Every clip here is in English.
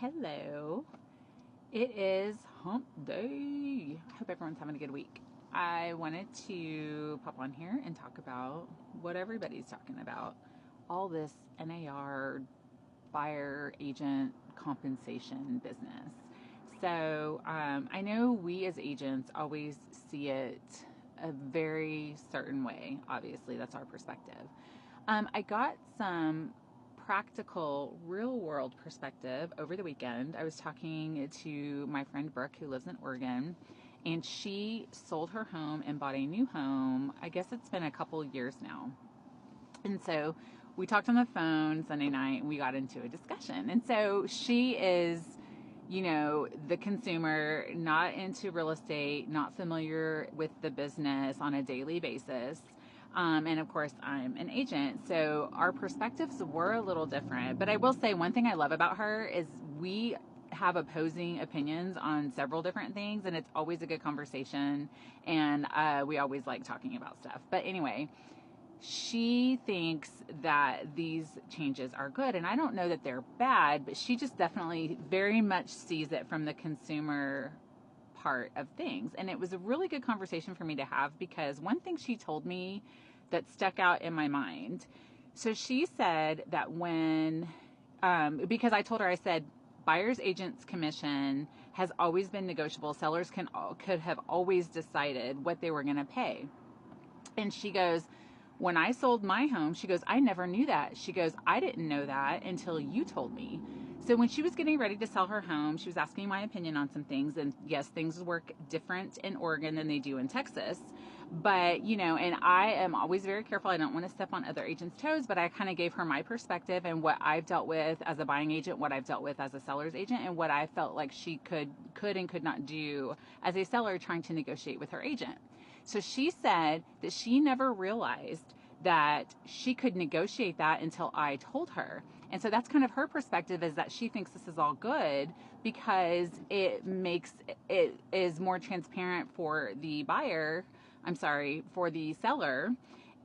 Hello. It is hump day. I hope everyone's having a good week. I wanted to pop on here and talk about what everybody's talking about. All this NAR buyer agent compensation business. So I know we as agents always see it a very certain way. Obviously, that's our perspective. I got some practical, real world perspective over the weekend. I was talking to my friend Brooke, who lives in Oregon, and she sold her home and bought a new home. I guess it's been a couple years now. And so we talked on the phone Sunday night and we got into a discussion. And so she is, the consumer, not into real estate, not familiar with the business on a daily basis. And of course, I'm an agent. So our perspectives were a little different. But I will say one thing I love about her is we have opposing opinions on several different things, and it's always a good conversation. And we always like talking about stuff. But anyway, she thinks that these changes are good, and I don't know that they're bad, but she just definitely very much sees it from the consumer part of things. And it was a really good conversation for me to have, because one thing she told me that stuck out in my mind. So she said that because I told her, I said, buyer's agent's commission has always been negotiable. Sellers could have always decided what they were going to pay. And she goes, when I sold my home, she goes, I never knew that. She goes, I didn't know that until you told me. So when she was getting ready to sell her home, she was asking my opinion on some things. And yes, things work different in Oregon than they do in Texas. But, and I am always very careful. I don't want to step on other agents' toes, but I kind of gave her my perspective and what I've dealt with as a buying agent, what I've dealt with as a seller's agent, and what I felt like she could and could not do as a seller trying to negotiate with her agent. So she said that she never realized that she could negotiate that until I told her. And so that's kind of her perspective, is that she thinks this is all good because it is more transparent for the for the seller,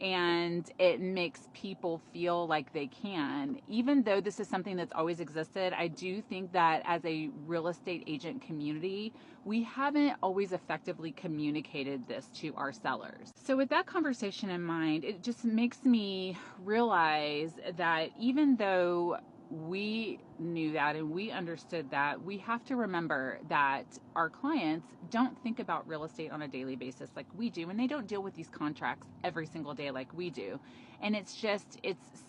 and it makes people feel like they can. Even though this is something that's always existed, I do think that as a real estate agent community, we haven't always effectively communicated this to our sellers. So with that conversation in mind, it just makes me realize that even though we knew that and we understood that, we have to remember that our clients don't think about real estate on a daily basis like we do, and they don't deal with these contracts every single day like we do. And it's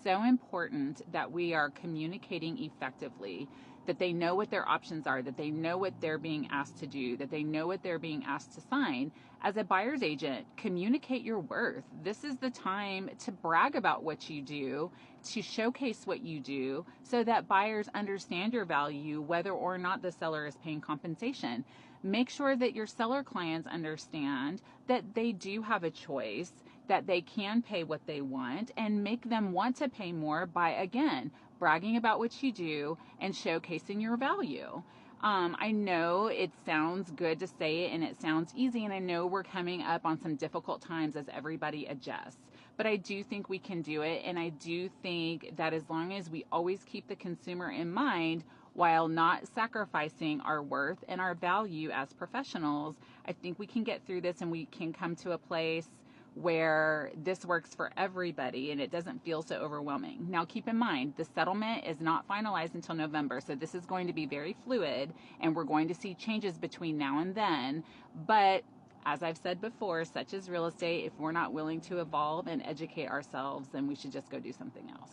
so important that we are communicating effectively, that they know what their options are, that they know what they're being asked to do, that they know what they're being asked to sign. As a buyer's agent, communicate your worth. This is the time to brag about what you do, to showcase what you do, so that buyers understand your value, whether or not the seller is paying compensation. Make sure that your seller clients understand that they do have a choice, that they can pay what they want, and make them want to pay more by, again, bragging about what you do and showcasing your value. I know it sounds good to say it and it sounds easy, and I know we're coming up on some difficult times as everybody adjusts, but I do think we can do it. And I do think that as long as we always keep the consumer in mind while not sacrificing our worth and our value as professionals, I think we can get through this and we can come to a place where this works for everybody and it doesn't feel so overwhelming. Now, keep in mind, the settlement is not finalized until November, so this is going to be very fluid, and we're going to see changes between now and then. But as I've said before, such as real estate, if we're not willing to evolve and educate ourselves, then we should just go do something else.